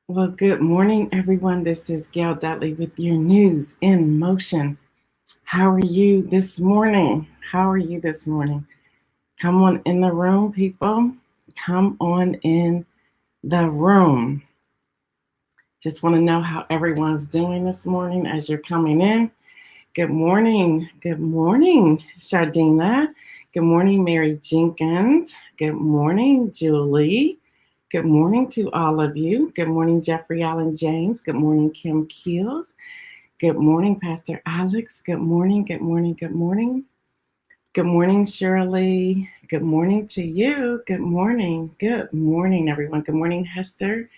Well, good morning, everyone. This is Gail Dudley with your news in motion. How are you this morning? How are you this morning? Come on in the room, people. Come on in the room. Just want to know how everyone's doing this morning as you're coming in. Good morning. Good morning, Shardina. Good morning, Mary Jenkins. Good morning, Julie. Good morning to all of you. Good morning, Jeffrey Allen James. Good morning, Kim Keels. Good morning, Pastor Alex. Good morning, good morning, good morning. Good morning, Shirley. Good morning to you. Good morning. Good morning, everyone. Good morning, Hester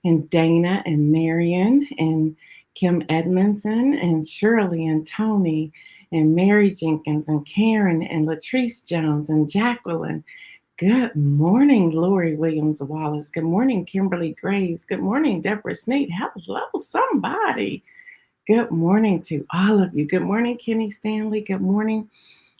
and Dana and Marion and Kim Edmondson and Shirley and Tony and Mary Jenkins and Karen and Latrice Jones and Jacqueline. Good morning, Lori Williams Wallace. Good morning, Kimberly Graves. Good morning, Deborah Sneed. Hello, somebody. Good morning to all of you. Good morning, Kenny Stanley. Good morning.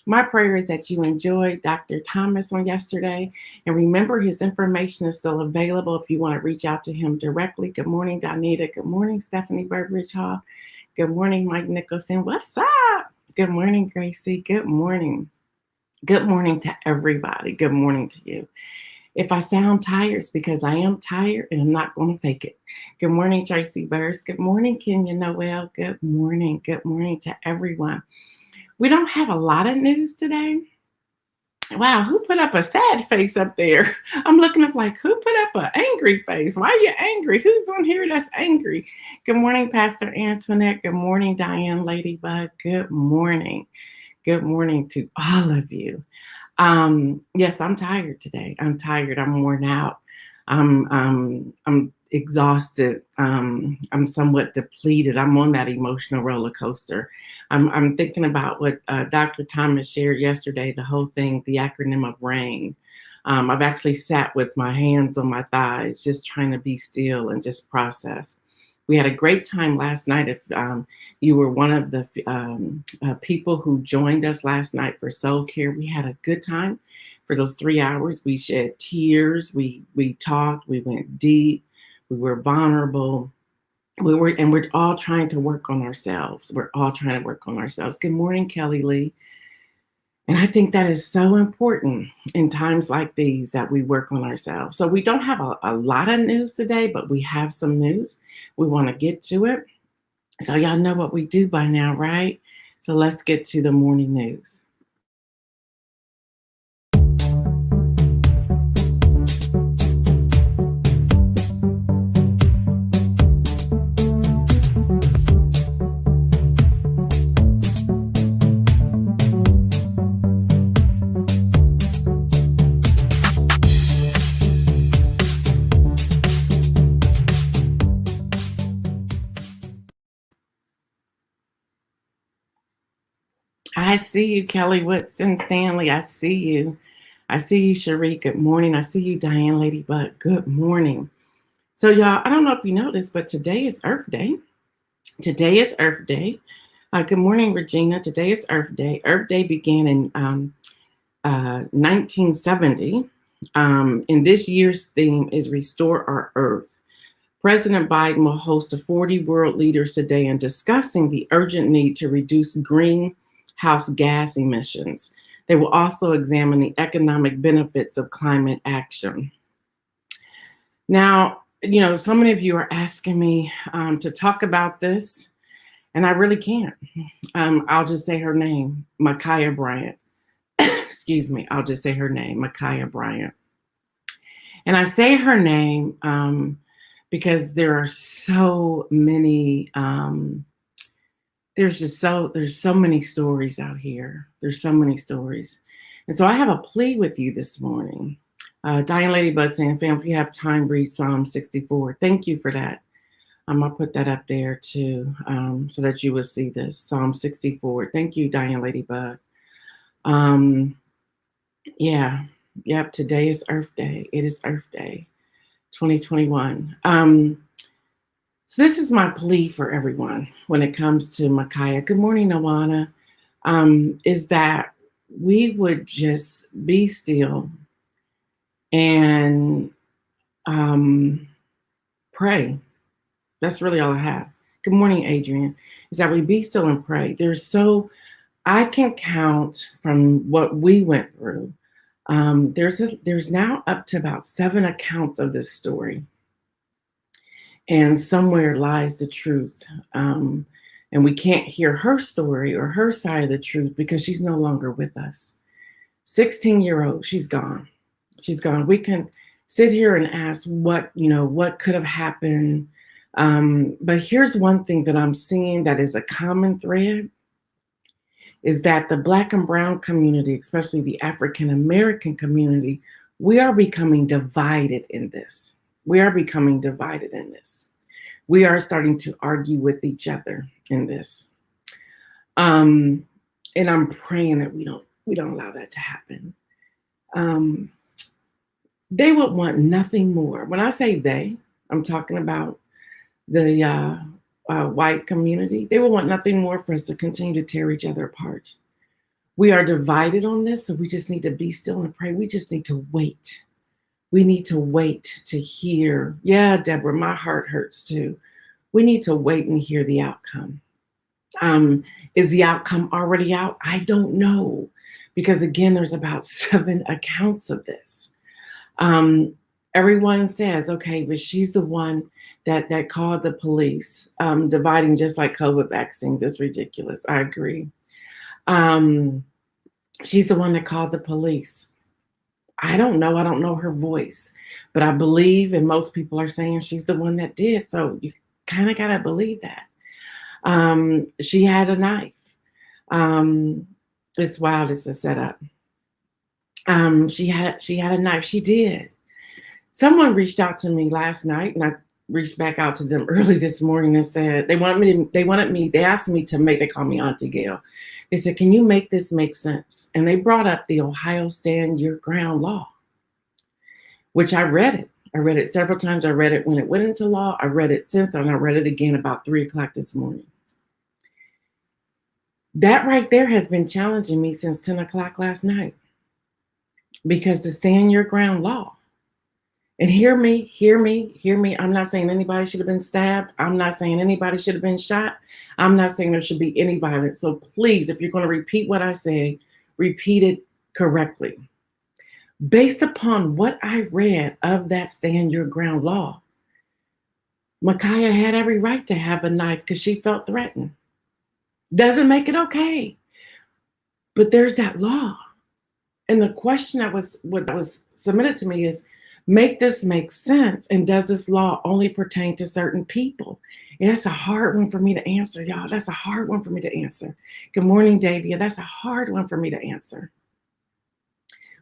My prayer is that you enjoyed Dr. Thomas on yesterday. And remember, his information is still available if you want to reach out to him directly. Good morning, Donita. Good morning, Stephanie Burbridge Hall. Good morning, Mike Nicholson. What's up? Good morning, Gracie. Good morning. Good morning to everybody. Good morning to you. If I sound tired, it's because I am tired and I'm not going to fake it. Good morning, Tracy Burrs. Good morning, Kenya Noel. Good morning. Good morning to everyone. We don't have a lot of news today. Wow, who put up a sad face up there? I'm looking up like, who put up an angry face? Why are you angry? Who's on here that's angry? Good morning, Pastor Antoinette. Good morning, Diane Ladybug. Good morning. Good morning to all of you. Yes, I'm tired today. I'm tired. I'm worn out. I'm exhausted. I'm somewhat depleted. I'm on that emotional roller coaster. I'm thinking about what Dr. Thomas shared yesterday, the whole thing, the acronym of RAIN. I've actually sat with my hands on my thighs, just trying to be still and just process. We had a great time last night. If you were one of the people who joined us last night for Soul Care, we had a good time for those 3 hours. We shed tears. We talked. We went deep. We were vulnerable. We're all trying to work on ourselves. We're all trying to work on ourselves. Good morning, Kelly Lee. And I think that is so important in times like these that we work on ourselves. So we don't have a lot of news today, but we have some news. We want to get to it. So y'all know what we do by now, right? So let's get to the morning news. I see you, Kelly Woodson Stanley. I see you. I see you, Cherie. Good morning. I see you, Diane Ladybug. Good morning. So, y'all, I don't know if you noticed, but today is Earth Day. Today is Earth Day. Good morning, Regina. Today is Earth Day. Earth Day began in 1970. And this year's theme is Restore Our Earth. President Biden will host a 40 world leaders today in discussing the urgent need to reduce greenhouse gas emissions. They will also examine the economic benefits of climate action. Now, so many of you are asking me to talk about this, and I really can't. I'll just say her name, Micaiah Bryant. Excuse me, I'll just say her name, Micaiah Bryant. And I say her name because there are so many, there's so many stories out here. There's so many stories. And so I have a plea with you this morning. Diane Ladybug saying, fam, if you have time, read Psalm 64. Thank you for that. I'll put that up there too, so that you will see this. Psalm 64. Thank you, Diane Ladybug. Yep, today is Earth Day. It is Earth Day 2021. So this is my plea for everyone when it comes to Micaiah. Good morning, Nawana. Is that we would just be still and pray. That's really all I have. Good morning, Adrian. Is that we be still and pray. I can count from what we went through. There's now up to about 7 accounts of this story, and somewhere lies the truth. And we can't hear her story or her side of the truth because she's no longer with us. 16-year-old, she's gone. She's gone. We can sit here and ask what could have happened. But here's one thing that I'm seeing that is a common thread is that the Black and Brown community, especially the African American community, we are becoming divided in this. We are becoming divided in this. We are starting to argue with each other in this. And I'm praying that we don't allow that to happen. They would want nothing more. When I say they, I'm talking about the white community. They would want nothing more for us to continue to tear each other apart. We are divided on this, so we just need to be still and pray. We just need to wait. We need to wait to hear. Yeah, Deborah, my heart hurts too. We need to wait and hear the outcome. Is the outcome already out? I don't know. Because again, there's about 7 accounts of this. Everyone says, okay, but she's the one that called the police, dividing just like COVID vaccines. It's ridiculous. I agree. She's the one that called the police. I don't know. I don't know her voice, but I believe, and most people are saying she's the one that did. So you kind of got to believe that. She had a knife. It's wild. It's a setup. She had a knife. She did. Someone reached out to me last night, and I reached back out to them early this morning and said they asked me to they call me Auntie Gail. They said, can you make this make sense? And they brought up the Ohio Stand Your Ground law, which I read it. I read it several times. I read it when it went into law. I read it since, and I read it again about 3:00 this morning. That right there has been challenging me since 10:00 last night, because the Stand Your Ground law. And hear me. I'm not saying anybody should have been stabbed. I'm not saying anybody should have been shot. I'm not saying there should be any violence. So please, if you're going to repeat what I say, repeat it correctly. Based upon what I read of that Stand Your Ground law, Micaiah had every right to have a knife because she felt threatened. Doesn't make it okay. But there's that law. And the question that was submitted to me is, make this make sense. And does this law only pertain to certain people? And that's a hard one for me to answer, y'all. That's a hard one for me to answer. Good morning, Davia. That's a hard one for me to answer.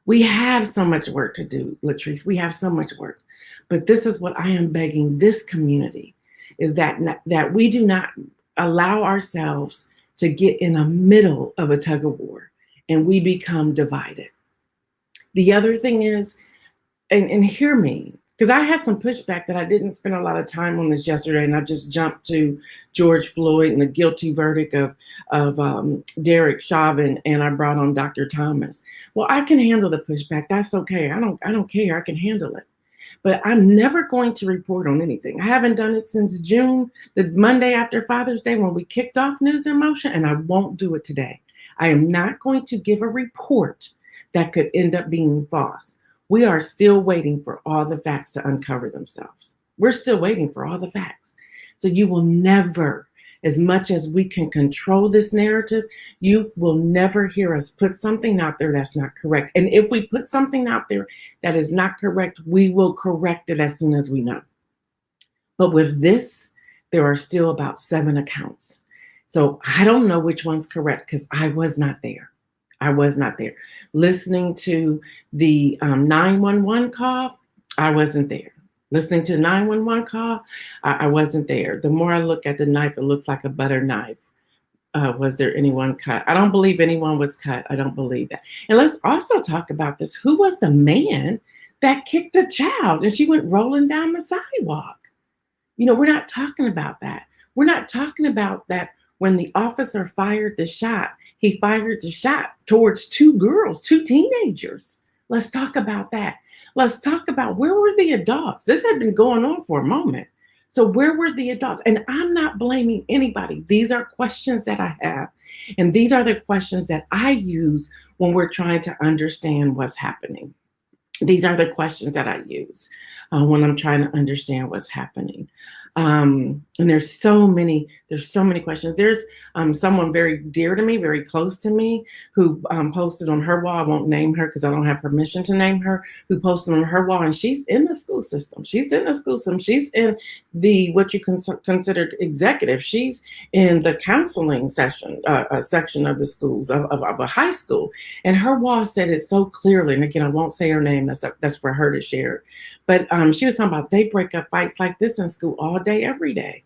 We have so much work to do, Latrice. We have so much work. But this is what I am begging this community, is that we do not allow ourselves to get in the middle of a tug of war and we become divided. The other thing is, and hear me, because I had some pushback that I didn't spend a lot of time on this yesterday, and I just jumped to George Floyd and the guilty verdict of Derek Chauvin, and I brought on Dr. Thomas. Well, I can handle the pushback. That's okay. I don't care. I can handle it. But I'm never going to report on anything. I haven't done it since June, the Monday after Father's Day, when we kicked off News in Motion, and I won't do it today. I am not going to give a report that could end up being false. We are still waiting for all the facts to uncover themselves. We're still waiting for all the facts. So you will never, as much as we can control this narrative, you will never hear us put something out there that's not correct. And if we put something out there that is not correct, we will correct it as soon as we know. But with this, there are still about 7 accounts. So I don't know which one's correct because I was not there. I was not there. Listening to the 911 call, I wasn't there. Listening to the 911 call, I wasn't there. The more I look at the knife, it looks like a butter knife. Was there anyone cut? I don't believe anyone was cut. I don't believe that. And let's also talk about this. Who was the man that kicked a child and she went rolling down the sidewalk? You know, we're not talking about that. We're not talking about that when the officer fired the shot. He fired the shot towards 2 girls, 2 teenagers. Let's talk about that. Let's talk about where were the adults? This had been going on for a moment. So where were the adults? And I'm not blaming anybody. These are questions that I have. And these are the questions that I use when we're trying to understand what's happening. These are the questions that I use when I'm trying to understand what's happening. And there's so many questions. There's someone very dear to me, very close to me, who posted on her wall. I won't name her because I don't have permission to name her. Who posted on her wall, and she's in the school system. She's in the school system. She's in the what you considered executive. She's in the counseling section of the schools of a high school. And her wall said it so clearly. And again, I won't say her name. That's for her to share. But she was talking about they break up fights like this in school all day, every day.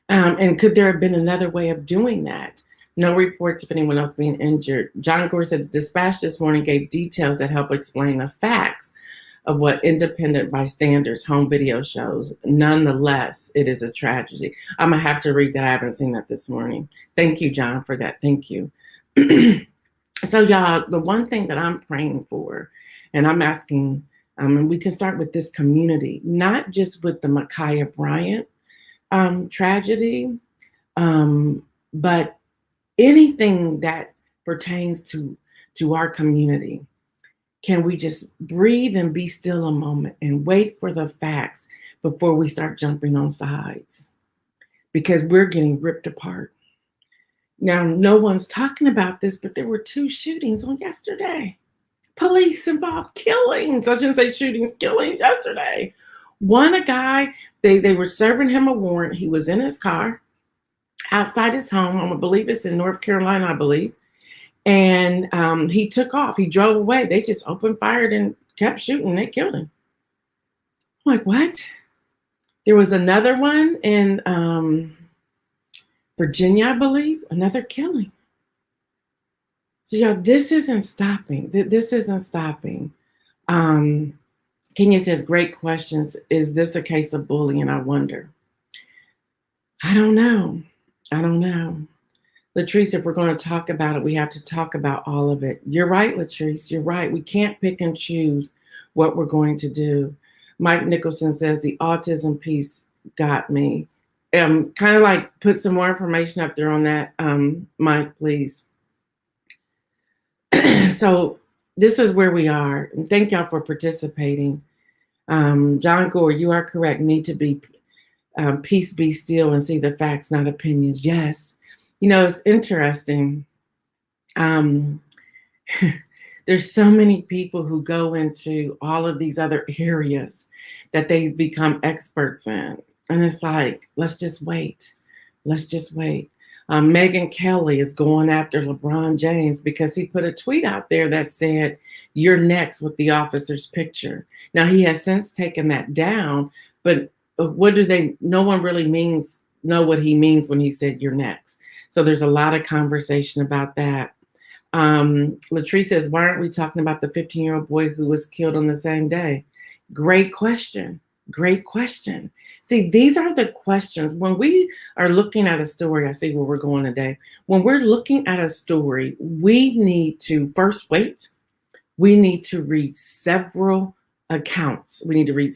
And could there have been another way of doing that? No reports of anyone else being injured. John Gore said the dispatch this morning gave details that help explain the facts of what independent bystanders home video shows. Nonetheless, it is a tragedy. I'm going to have to read that. I haven't seen that this morning. Thank you, John, for that. Thank you. So, y'all, the one thing that I'm praying for, and I'm asking, and we can start with this community, not just with the Ma'Khia Bryant tragedy, but anything that pertains to our community. Can we just breathe and be still a moment and wait for the facts before we start jumping on sides? Because we're getting ripped apart. Now, no one's talking about this, but there were 2 shootings on yesterday. Police involved killings. I shouldn't say shootings, killings yesterday. One, a guy, they were serving him a warrant. He was in his car outside his home. I believe it's in North Carolina, I believe. And he took off. He drove away. They just opened fire and kept shooting. They killed him. I'm like, what? There was another one in Virginia, I believe, another killing. So, y'all, this isn't stopping. This isn't stopping. Kenya says, great questions. Is this a case of bullying? I wonder. I don't know. Latrice, if we're going to talk about it, we have to talk about all of it. You're right, Latrice. You're right. We can't pick and choose what we're going to do. Mike Nicholson says the autism piece got me. Kind of like put some more information up there on that, Mike, please. So this is where we are. And thank y'all for participating. John Gore, you are correct. Need to be peace, be still, and see the facts, not opinions. Yes. You know, it's interesting. There's so many people who go into all of these other areas that they become experts in. And it's like, let's just wait. Let's just wait. Megyn Kelly is going after LeBron James because he put a tweet out there that said, "You're next," with the officer's picture. Now, he has since taken that down, but what do they, no one really know what he means when he said "you're next." So there's a lot of conversation about that. Latrice says, why aren't we talking about the 15-year-old boy who was killed on the same day? Great question. Great question. See, these are the questions. When we are looking at a story, I see where we're going today. When we're looking at a story, we need to first wait. We need to read several accounts. We need to read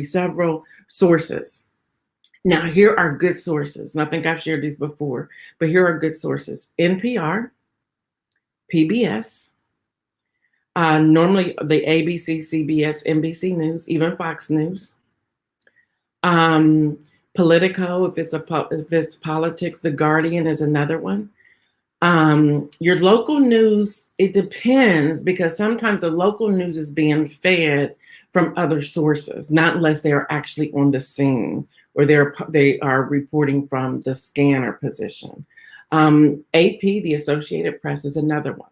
several sources. Now, here are good sources. And I think I've shared these before, but here are good sources. NPR, PBS, normally the ABC, CBS, NBC News, even Fox News. Politico, if it's politics, The Guardian is another one. Your local news, it depends, because sometimes the local news is being fed from other sources, not unless they are actually on the scene or they are reporting from the scanner position. AP, the Associated Press, is another one.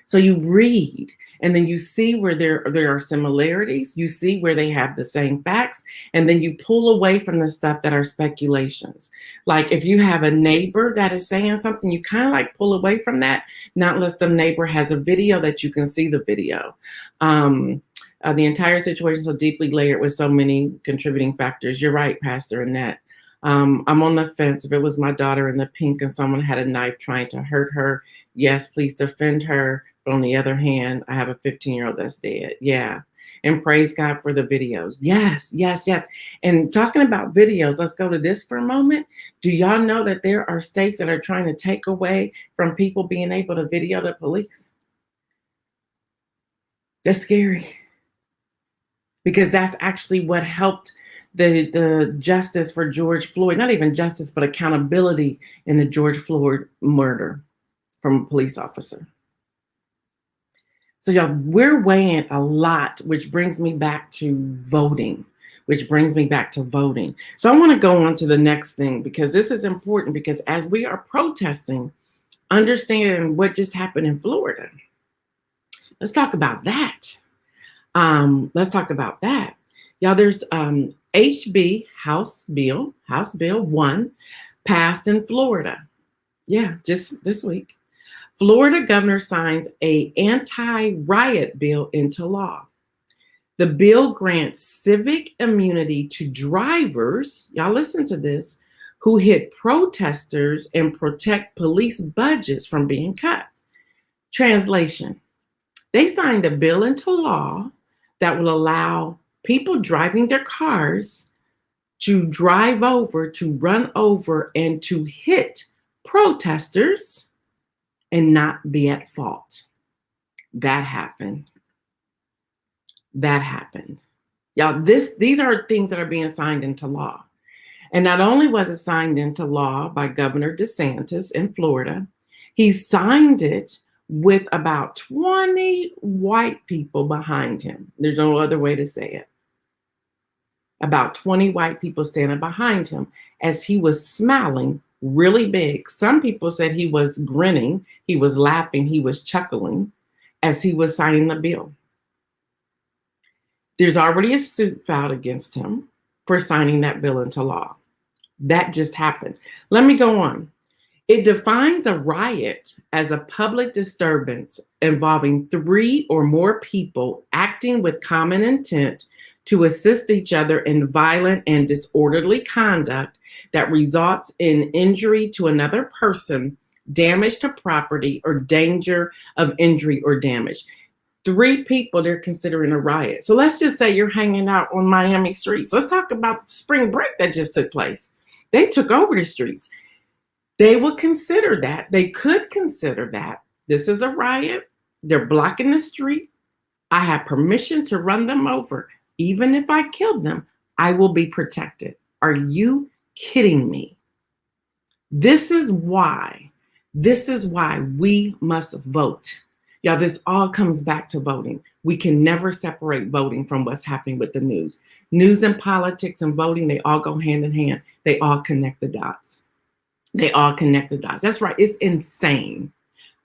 So you read, and then you see where there are similarities. You see where they have the same facts, and then you pull away from the stuff that are speculations. Like if you have a neighbor that is saying something, you kind of like pull away from that, not unless the neighbor has a video that you can see the video. The entire situation is so deeply layered with so many contributing factors. You're right, Pastor Annette. I'm on the fence. If it was my daughter in the pink and someone had a knife trying to hurt her, yes, please defend her. But on the other hand, I have a 15-year-old that's dead. Yeah. and praise God for the videos. Yes, yes, yes. And talking about videos, let's go to this for a moment. Do y'all know that there are states that are trying to take away from people being able to video the police? That's scary, because that's actually what helped the justice for George Floyd, not even justice, but accountability in the George Floyd murder from a police officer. So y'all, we're weighing a lot, which brings me back to voting, So I want to go on to the next thing, because this is important, because as we are protesting, understanding what just happened in Florida, let's talk about that. Y'all, there's HB House Bill 1 passed in Florida. Yeah, just this week. Florida governor signs a anti-riot bill into law. The bill grants civic immunity to drivers, y'all listen to this, who hit protesters and protect police budgets from being cut. Translation: they signed a bill into law that will allow people driving their cars to drive over, to run over, and to hit protesters and not be at fault. That happened. Y'all, these are things that are being signed into law. And not only was it signed into law by Governor DeSantis in Florida, he signed it with about 20 white people behind him. There's no other way to say it. About 20 white people standing behind him as he was smiling really big. Some people said he was grinning, he was laughing, he was chuckling as he was signing the bill. There's already a suit filed against him for signing that bill into law. That just happened. Let me go on. It defines a riot as a public disturbance involving 3 or more people acting with common intent to assist each other in violent and disorderly conduct that results in injury to another person, damage to property, or danger of injury or damage. 3 people they're considering a riot. So let's just say you're hanging out on Miami streets. Let's talk about spring break that just took place. They took over the streets. They would consider that. They could consider that. This is a riot. They're blocking the street. I have permission to run them over. Even if I kill them, I will be protected. Are you kidding me? This is why we must vote. Y'all, this all comes back to voting. We can never separate voting from what's happening with the news. News and politics and voting, they all go hand in hand. They all connect the dots. That's right. It's insane.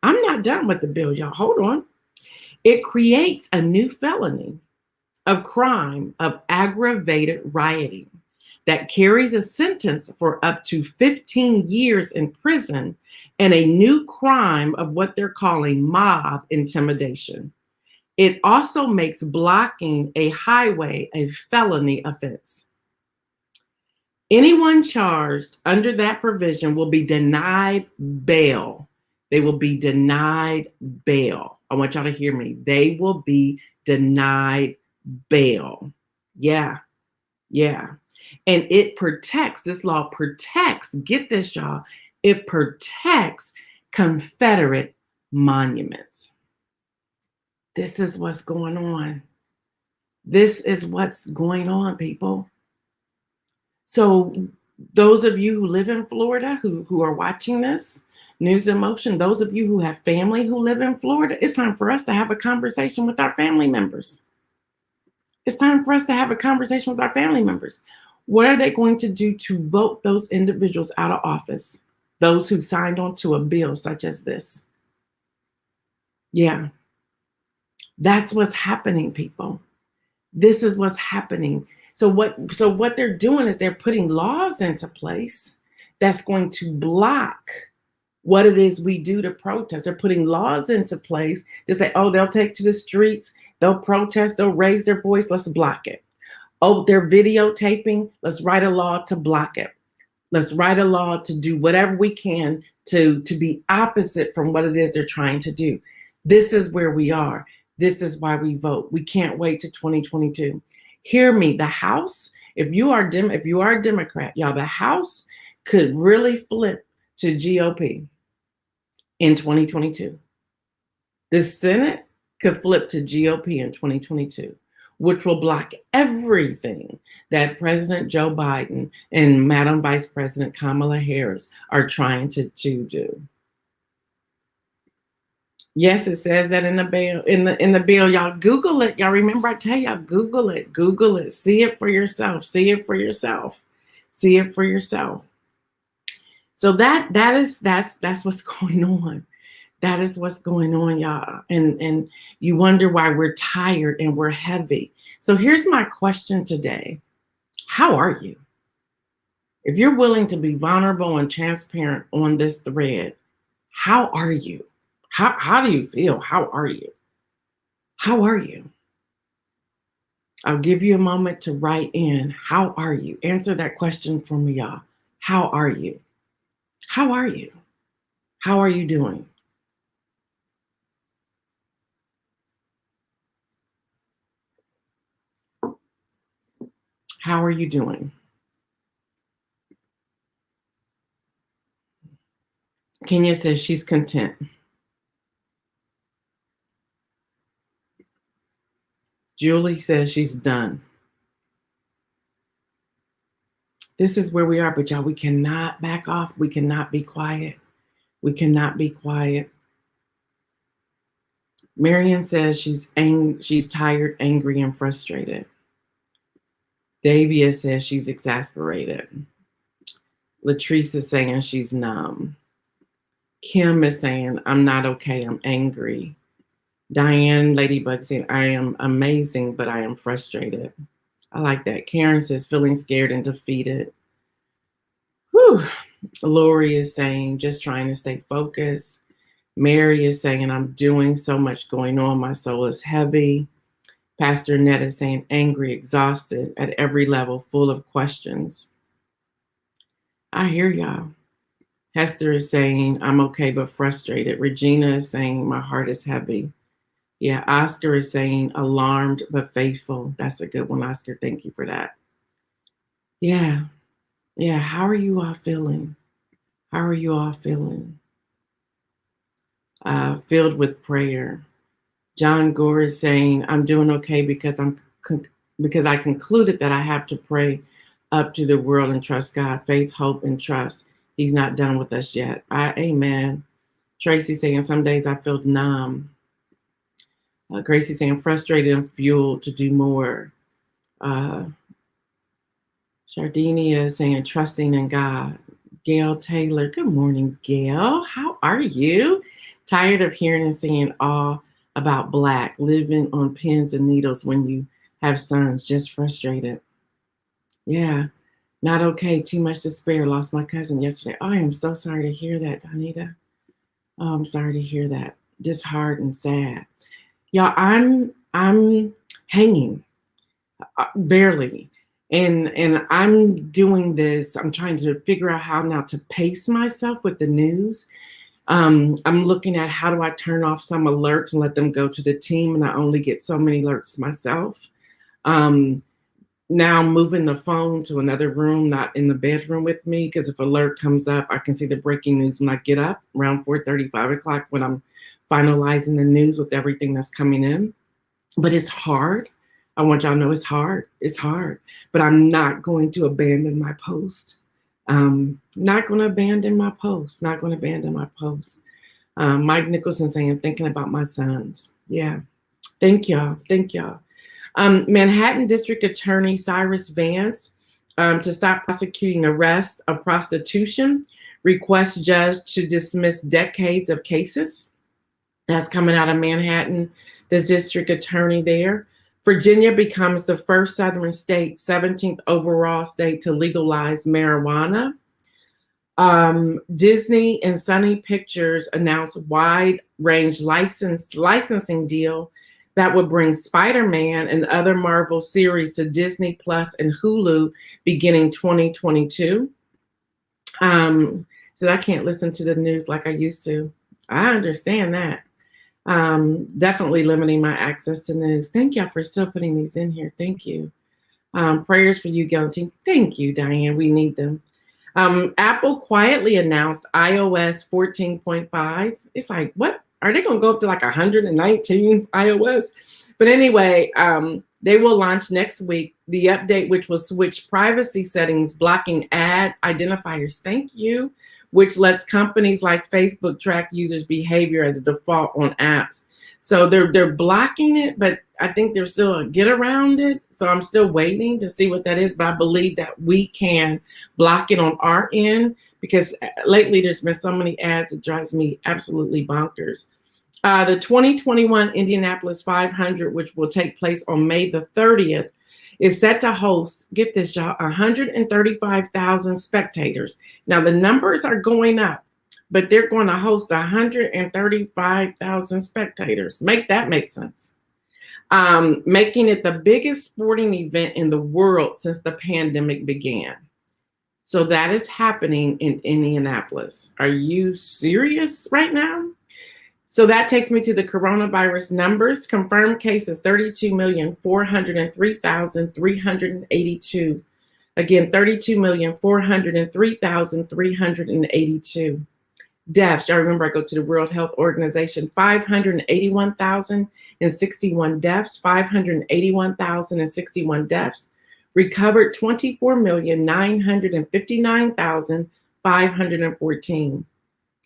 I'm not done with the bill, y'all. Hold on. It creates a new felony of crime of aggravated rioting that carries a sentence for up to 15 years in prison and a new crime of what they're calling mob intimidation. It also makes blocking a highway a felony offense. Anyone charged under that provision will be denied bail. They will be denied bail. I want y'all to hear me. They will be denied bail. Yeah. And this law protects, get this, y'all, it protects Confederate monuments. This is what's going on. People. So those of you who live in Florida, who are watching this, News in Motion, those of you who have family who live in Florida, it's time for us to have a conversation with our family members. What are they going to do to vote those individuals out of office? Those who signed on to a bill such as this. Yeah. That's what's happening, people. This is what's happening. So what they're doing is they're putting laws into place that's going to block what it is we do to protest. They're putting laws into place to say, oh, they'll take to the streets, they'll protest, they'll raise their voice, let's block it. Oh, they're videotaping, let's write a law to block it. Let's write a law to do whatever we can to be opposite from what it is they're trying to do. This is where we are. This is why we vote. We can't wait to 2022. Hear me. The House, if you are a Democrat, y'all, the House could really flip to GOP in 2022. The Senate could flip to GOP in 2022, which will block everything that President Joe Biden and Madam Vice President Kamala Harris are trying to do. Yes, it says that in the bill. In the bill, y'all Google it. Y'all remember I tell y'all Google it. Google it. See it for yourself. See it for yourself. See it for yourself. So that's what's going on. That is what's going on, y'all. And you wonder why we're tired and we're heavy. So here's my question today. How are you? If you're willing to be vulnerable and transparent on this thread, how are you? How do you feel? How are you? How are you? I'll give you a moment to write in. How are you? Answer that question for me, y'all. How are you? How are you? How are you doing? How are you doing? Kenya says she's content. Julie says she's done. This is where we are, but y'all, we cannot back off. We cannot be quiet. We cannot be quiet. Marion says she's tired, angry, and frustrated. Davia says she's exasperated. Latrice is saying she's numb. Kim is saying, I'm not okay, I'm angry. Diane Ladybug saying, I am amazing, but I am frustrated. I like that. Karen says, feeling scared and defeated. Whew. Lori is saying, just trying to stay focused. Mary is saying, I'm doing so much going on. My soul is heavy. Pastor Ned is saying, angry, exhausted at every level, full of questions. I hear y'all. Hester is saying, I'm okay, but frustrated. Regina is saying, my heart is heavy. Yeah, Oscar is saying, alarmed, but faithful. That's a good one, Oscar. Thank you for that. Yeah. How are you all feeling? How are you all feeling? Filled with prayer. John Gore is saying, I'm doing okay because I concluded that I have to pray up to the world and trust God, faith, hope, and trust. He's not done with us yet. Amen. Tracy saying, some days I feel numb. Gracie saying, frustrated and fueled to do more. Sardinia saying, trusting in God. Gail Taylor, good morning, Gail. How are you? Tired of hearing and seeing all about Black, living on pins and needles when you have sons, just frustrated. Yeah, not okay, too much despair. Lost my cousin yesterday. Oh, I am so sorry to hear that, Donita. Oh, I'm sorry to hear that. Disheartened and sad. Y'all, I'm hanging, barely. And I'm doing this. I'm trying to figure out how now to pace myself with the news. I'm looking at how do I turn off some alerts and let them go to the team, and I only get so many alerts myself. Now I'm moving the phone to another room, not in the bedroom with me, because if alert comes up, I can see the breaking news when I get up around 4:30, 5 o'clock when I'm finalizing the news with everything that's coming in. But it's hard. I want y'all to know it's hard. It's hard. But I'm not going to abandon my post. Not going to abandon my post. Not going to abandon my post. Mike Nicholson saying, thinking about my sons. Yeah. Thank y'all. Thank y'all. Manhattan District Attorney Cyrus Vance to stop prosecuting arrest of prostitution, requests judge to dismiss decades of cases. That's coming out of Manhattan, the district attorney there. Virginia becomes the first Southern state, 17th overall state to legalize marijuana. Disney and Sony Pictures announced wide-range licensing deal that would bring Spider-Man and other Marvel series to Disney Plus and Hulu beginning 2022. So I can't listen to the news like I used to. I understand that. Definitely limiting my access to news. Thank y'all for still putting these in here. Thank you. Prayers for you, Gail team. Thank you, Diane. We need them. Apple quietly announced iOS 14.5. It's like, what? Are they going to go up to like 119 iOS? But anyway, they will launch next week the update, which will switch privacy settings, blocking ad identifiers. Thank you, which lets companies like Facebook track users' behavior as a default on apps. So they're blocking it, but I think there's still a get around it. So I'm still waiting to see what that is. But I believe that we can block it on our end, because lately there's been so many ads, it drives me absolutely bonkers. The 2021 Indianapolis 500, which will take place on May the 30th, is set to host, get this, y'all, 135,000 spectators. Now, the numbers are going up, but they're going to host 135,000 spectators. Make that make sense. Making it the biggest sporting event in the world since the pandemic began. So that is happening in Indianapolis. Are you serious right now? So that takes me to the coronavirus numbers. Confirmed cases, 32,403,382. Again, 32,403,382. Deaths, y'all remember I go to the World Health Organization, 581,061 deaths, 581,061 deaths. Recovered 24,959,514.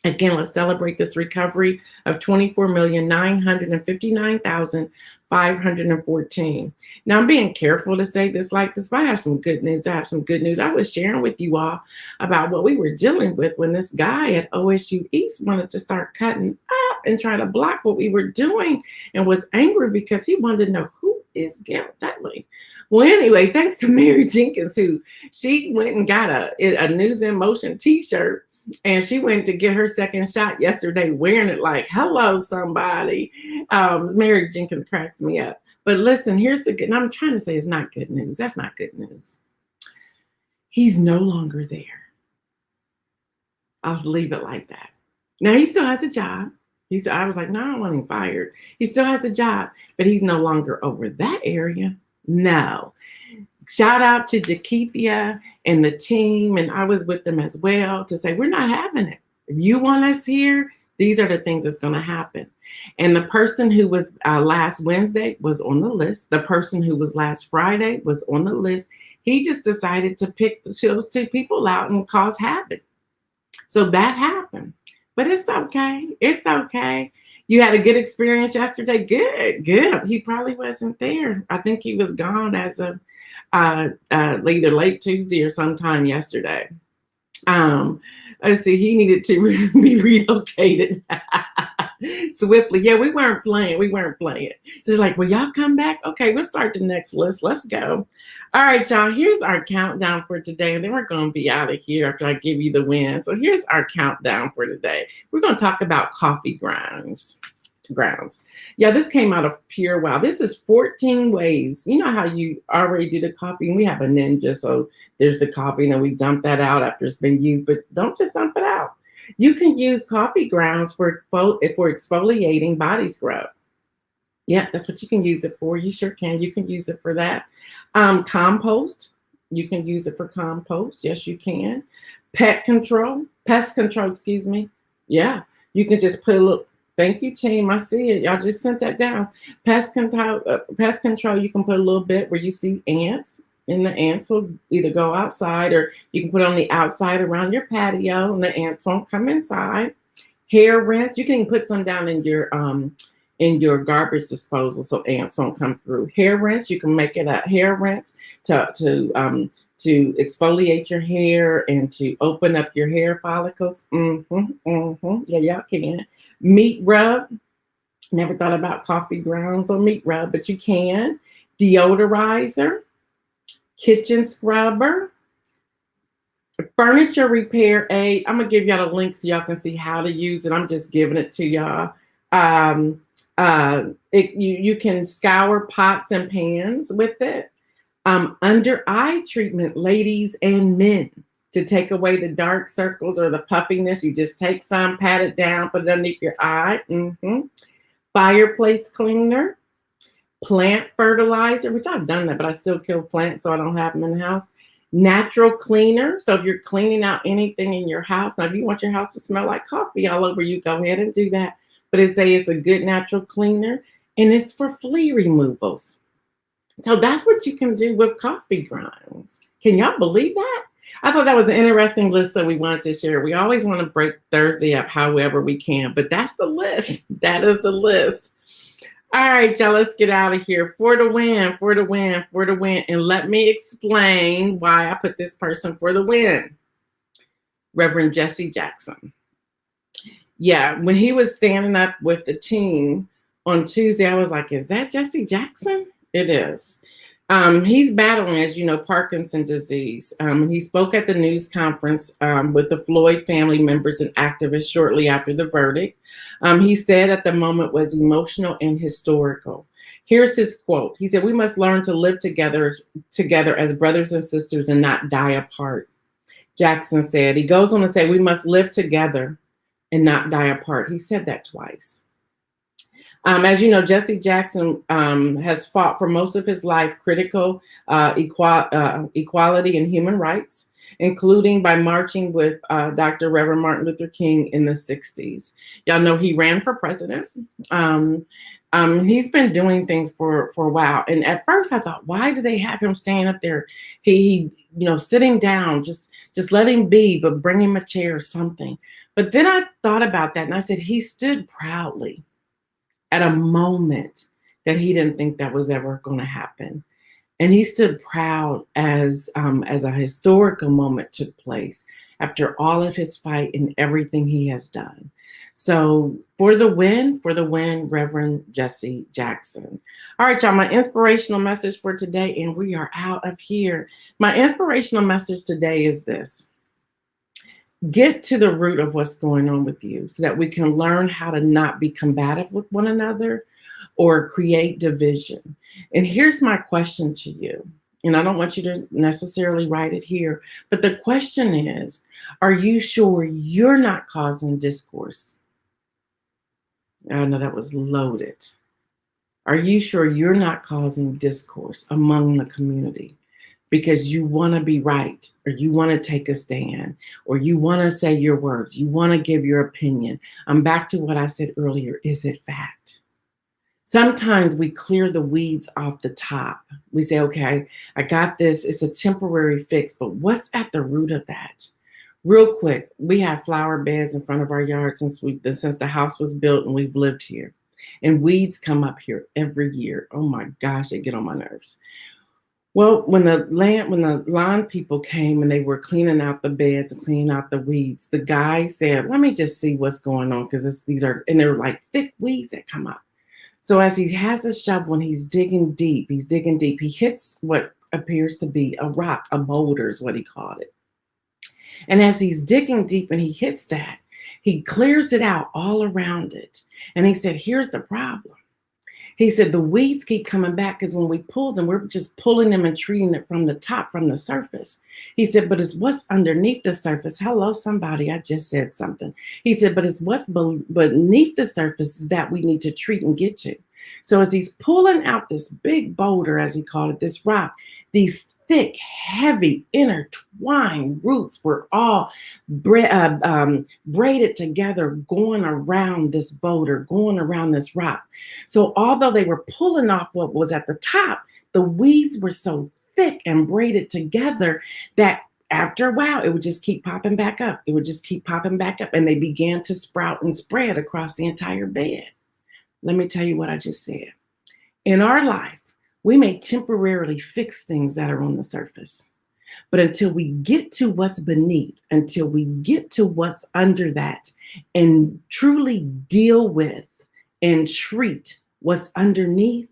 Again, let's celebrate this recovery of 24,959,514. Now, I'm being careful to say this like this, but I have some good news. I was sharing with you all about what we were dealing with when this guy at OSU East wanted to start cutting up and try to block what we were doing, and was angry because he wanted to know, who is Gail Dudley? Well, anyway, thanks to Mary Jenkins, who she went and got a News in Motion t-shirt. And she went to get her second shot yesterday wearing it like, hello, somebody. Mary Jenkins cracks me up. But listen, here's the good, and I'm trying to say it's not good news. That's not good news. He's no longer there. I'll leave it like that. Now, he still has a job. I was like, no, I don't want him fired. He still has a job, but he's no longer over that area. No. Shout out to Jakeithia and the team, and I was with them as well, to say, we're not having it. If you want us here, these are the things that's going to happen. And the person who was last Wednesday was on the list. The person who was last Friday was on the list. He just decided to pick those two people out and cause havoc. So that happened. But it's okay. It's okay. You had a good experience yesterday. Good. He probably wasn't there. I think he was gone as of either late Tuesday or sometime yesterday. Let's see, he needed to be relocated swiftly. Yeah, we weren't playing. So they're like, well, y'all come back? Okay, we'll start the next list. Let's go. All right, y'all, here's our countdown for today. And then we're going to be out of here after I give you the win. So here's our countdown for today. We're going to talk about coffee grounds. Yeah, this came out of Pure Wow. This is 14 ways. You know how you already did a coffee, and we have a Ninja, so there's the coffee, and we dump that out after it's been used, but don't just dump it out. You can use coffee grounds for exfoliating body scrub. Yeah, that's what you can use it for. You sure can. You can use it for that. Compost. You can use it for compost. Yes, you can. Pest control, excuse me. Yeah, you can just put a little. Thank you, team. I see it. Y'all just sent that down. Pest control, you can put a little bit where you see ants, and the ants will either go outside, or you can put it on the outside around your patio, and the ants won't come inside. Hair rinse. You can put some down in your garbage disposal so ants won't come through. Hair rinse. You can make it a hair rinse to exfoliate your hair and to open up your hair follicles. Yeah, y'all can. Meat rub. Never thought about coffee grounds or meat rub, but you can. Deodorizer. Kitchen scrubber. Furniture repair aid. I'm going to give y'all the link so y'all can see how to use it. I'm just giving it to y'all. You can scour pots and pans with it. Under eye treatment, ladies and men, to take away the dark circles or the puffiness. You just take some, pat it down, put it underneath your eye. fireplace cleaner, plant fertilizer, which I've done that, but I still kill plants so I don't have them in the house. Natural cleaner. So if you're cleaning out anything in your house, now if you want your house to smell like coffee all over, you go ahead and do that. But it's a good natural cleaner, and it's for flea removals. So that's what you can do with coffee grinds. Can y'all believe that? I thought that was an interesting list, so we wanted to share. We always want to break Thursday up however we can, but that's the list. That is the list. All right, y'all, let's get out of here. For the win, for the win, for the win. And let me explain why I put this person for the win. Reverend Jesse Jackson. Yeah, when he was standing up with the team on Tuesday, I was like, is that Jesse Jackson? It is. He's battling, as you know, Parkinson's disease. He spoke at the news conference with the Floyd family members and activists shortly after the verdict. He said at the moment was emotional and historical. Here's his quote. He said, "We must learn to live together as brothers and sisters and not die apart." Jackson said. He goes on to say, "We must live together and not die apart." He said that twice. As you know, Jesse Jackson has fought for most of his life critical equality and human rights, including by marching with Dr. Reverend Martin Luther King in the 60s. Y'all know he ran for president. He's been doing things for a while. And at first I thought, why do they have him standing up there? He sitting down, just let him be, but bring him a chair or something. But then I thought about that and I said, he stood proudly at a moment that he didn't think that was ever going to happen. And he stood proud as a historical moment took place after all of his fight and everything he has done. So for the win, Reverend Jesse Jackson. All right, y'all, my inspirational message for today, and we are out of here. My inspirational message today is this. Get to the root of what's going on with you so that we can learn how to not be combative with one another or create division. And here's my question to you. And I don't want you to necessarily write it here, but the question is, are you sure you're not causing discourse? I know that was loaded. Are you sure you're not causing discourse among the community? Because you want to be right, or you want to take a stand, or you want to say your words, you want to give your opinion. I'm back to what I said earlier. Is it fact? Sometimes we clear the weeds off the top. We say, okay, I got this. It's a temporary fix, but what's at the root of that? Real quick, we have flower beds in front of our yard since the house was built and we've lived here. And weeds come up here every year. Oh my gosh, they get on my nerves. Well, when the lawn people came and they were cleaning out the beds and cleaning out the weeds, the guy said, let me just see what's going on, because they're like thick weeds that come up. So as he has a shovel and he's digging deep, he hits what appears to be a rock, a boulder is what he called it. And as he's digging deep and he hits that, he clears it out all around it. And he said, here's the problem. He said, the weeds keep coming back because when we pull them, we're just pulling them and treating it from the top, from the surface. He said, but it's what's underneath the surface. Hello, somebody, I just said something. He said, but it's what's beneath the surface is that we need to treat and get to. So as he's pulling out this big boulder, as he called it, this rock, these thick, heavy, intertwined roots were all braided together, going around this boulder, going around this rock. So although they were pulling off what was at the top, the weeds were so thick and braided together that after a while, it would just keep popping back up. It would just keep popping back up, and they began to sprout and spread across the entire bed. Let me tell you what I just said. In our life, we may temporarily fix things that are on the surface, but until we get to what's beneath, until we get to what's under that and truly deal with and treat what's underneath,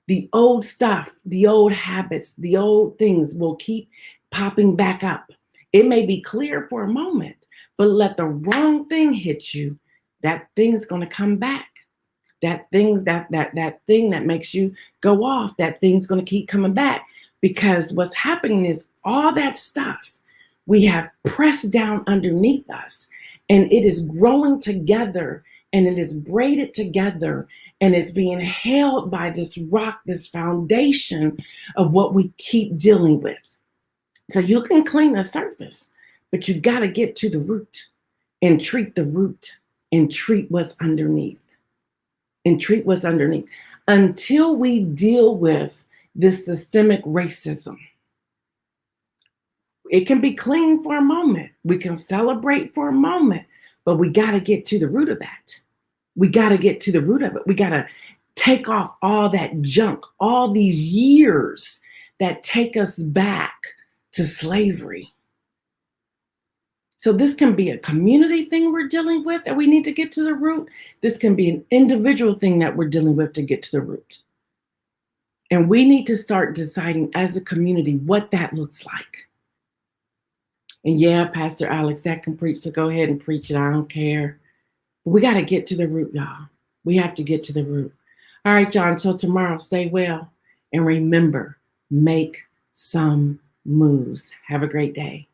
the old stuff, the old habits, the old things will keep popping back up. It may be clear for a moment, but let the wrong thing hit you, that thing's going to come back. That thing that makes you go off, that thing's going to keep coming back, because what's happening is all that stuff we have pressed down underneath us, and it is growing together, and it is braided together, And it's being held by this rock, this foundation of what we keep dealing with. So you can clean the surface, but you got to get to the root and treat the root and treat what's underneath. And treat what's underneath until we deal with this systemic racism. It can be clean for a moment. We can celebrate for a moment, but we got to get to the root of that. We got to get to the root of it. We got to take off all that junk, all these years that take us back to slavery. So this can be a community thing we're dealing with that we need to get to the root. This can be an individual thing that we're dealing with to get to the root. And we need to start deciding as a community what that looks like. And yeah, Pastor Alex, that can preach, so go ahead and preach it. I don't care. But we got to get to the root, y'all. We have to get to the root. All right, y'all, until tomorrow, stay well. And remember, make some moves. Have a great day.